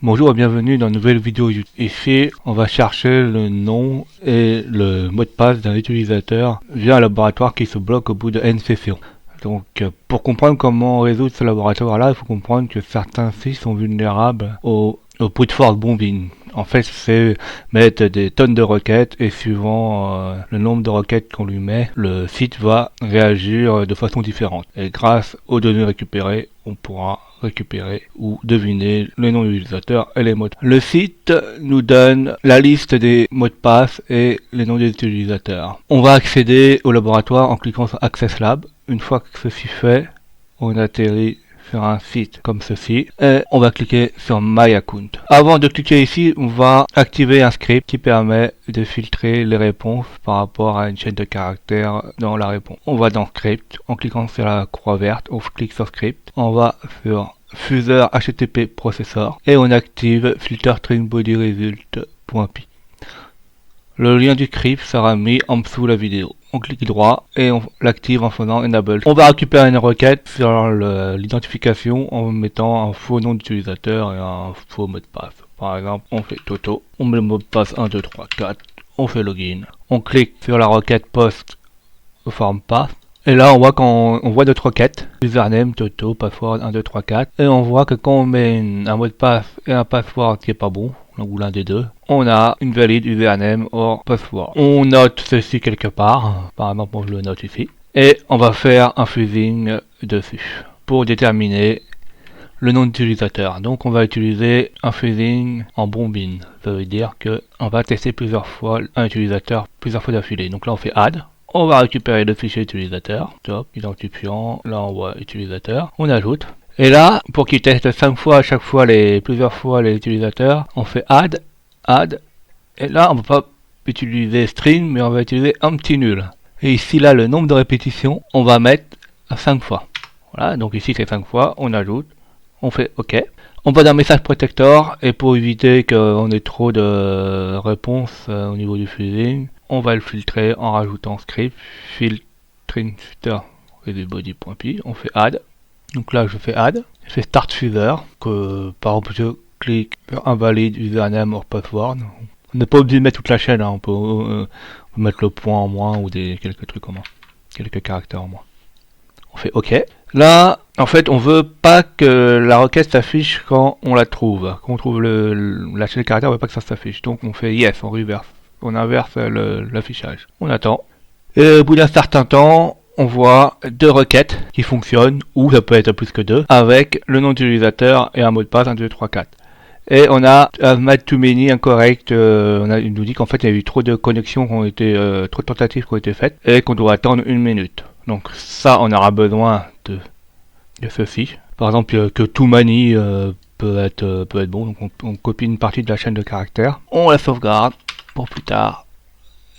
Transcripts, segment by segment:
Bonjour et bienvenue dans une nouvelle vidéo YouTube. Ici, on va chercher le nom et le mot de passe d'un utilisateur via un laboratoire qui se bloque au bout de N sessions. Donc, pour comprendre comment résoudre ce laboratoire-là, il faut comprendre que certains sites sont vulnérables au brute force bombing. En fait, c'est mettre des tonnes de requêtes et suivant le nombre de requêtes qu'on lui met, le site va réagir de façon différente. Et grâce aux données récupérées, on pourra récupérer ou deviner le nom de l'utilisateur et les mots de passe. Le site nous donne la liste des mots de passe et les noms des utilisateurs. On va accéder au laboratoire en cliquant sur Access Lab. Une fois que ceci fait, on atterrit sur un site comme ceci et on va cliquer sur My Account. Avant de cliquer ici, on va activer un script qui permet de filtrer les réponses par rapport à une chaîne de caractères dans la réponse. On va dans Script, en cliquant sur la croix verte, on clique sur Script, on va sur Fusor HTTP Processor et on active Filter String Body Result.py. Le lien du script sera mis en dessous de la vidéo. On clique droit et on l'active en faisant Enable. On va récupérer une requête sur l'identification en mettant un faux nom d'utilisateur et un faux mot de passe. Par exemple, on fait Toto, on met le mot de passe 1, 2, 3, 4, on fait Login. On clique sur la requête Post au forme pass. Et là, on voit qu'on voit d'autres requêtes. Username, Toto, password 1, 2, 3, 4. Et on voit que quand on met un mot de passe et un password qui est pas bon, ou l'un des deux, on a une valide username or password. On note ceci quelque part, par exemple je le note ici, et on va faire un fuzzing dessus pour déterminer le nom d'utilisateur. Donc on va utiliser un fuzzing en bombine. Ça veut dire que on va tester plusieurs fois un utilisateur plusieurs fois d'affilée. Donc là on fait add. On va récupérer le fichier utilisateur, top, identifiant, là on voit utilisateur, on ajoute. Et là, pour qu'il teste 5 fois à chaque fois plusieurs fois les utilisateurs, on fait add, et là on ne va pas utiliser string, mais on va utiliser un petit nul. Et ici là, le nombre de répétitions, on va mettre à 5 fois. Voilà, donc ici c'est 5 fois, on ajoute, on fait OK. On va dans Message Protector, et pour éviter qu'on ait trop de réponses au niveau du fuzzing, on va le filtrer en rajoutant script, filtering filter body.py, on fait add. Donc là je fais add, je fais start fusor, que par exemple je clique sur invalide username or password. On n'est pas obligé de mettre toute la chaîne, hein. On peut mettre le point en moins ou quelques trucs en moins, quelques caractères en moins. On fait OK. Là, en fait, on veut pas que la requête s'affiche quand on la trouve. Quand on trouve la chaîne de caractères, on veut pas que ça s'affiche. Donc on fait yes, on reverse. On inverse l'affichage. On attend. Et au bout d'un certain temps, on voit deux requêtes qui fonctionnent, ou ça peut être plus que deux, avec le nom d'utilisateur et un mot de passe 1, 2, 3, 4. Et on a made too many incorrect, il nous dit qu'en fait il y a eu trop de connexions qui ont été, trop de tentatives qui ont été faites, et qu'on doit attendre 1 minute. Donc ça, on aura besoin de ceci. Par exemple, que too many peut être bon, donc on copie une partie de la chaîne de caractères, on la sauvegarde pour plus tard,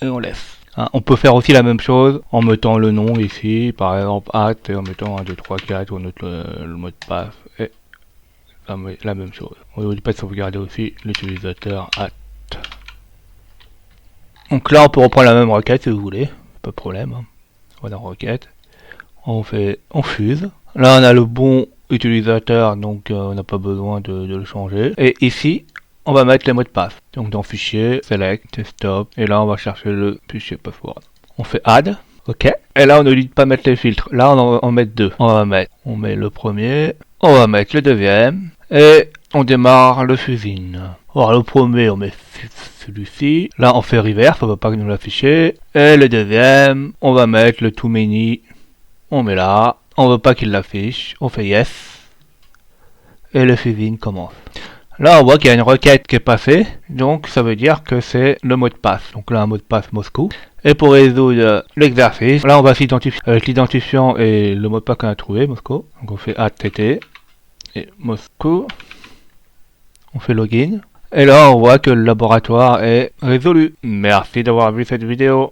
et on laisse. On peut faire aussi la même chose en mettant le nom ici, par exemple at, et en mettant 1, 2, 3, 4, on note le mot de passe, et la même chose. On n'oublie pas de sauvegarder aussi l'utilisateur at. Donc là on peut reprendre la même requête si vous voulez, pas de problème. On va dans requête, on fuse. Là on a le bon utilisateur, donc on n'a pas besoin de le changer. Et ici, on va mettre les mots de passe. Donc dans fichier, select, stop, et là on va chercher le fichier password. On fait add, ok. Et là on ne dit pas mettre les filtres. Là on va en mettre deux. On met le premier, on va mettre le deuxième, et on démarre le fuzzing. Alors le premier on met celui-ci. Là on fait reverse, on va pas nous l'afficher. Et le deuxième, on va mettre le too many. On met là. On veut pas qu'il l'affiche. On fait yes. Et le fuzzing commence. Là on voit qu'il y a une requête qui est passée, donc ça veut dire que c'est le mot de passe. Donc là un mot de passe Moscou. Et pour résoudre l'exercice, là on va s'identifier avec l'identifiant et le mot de passe qu'on a trouvé, Moscou. Donc on fait att et Moscou. On fait login. Et là on voit que le laboratoire est résolu. Merci d'avoir vu cette vidéo.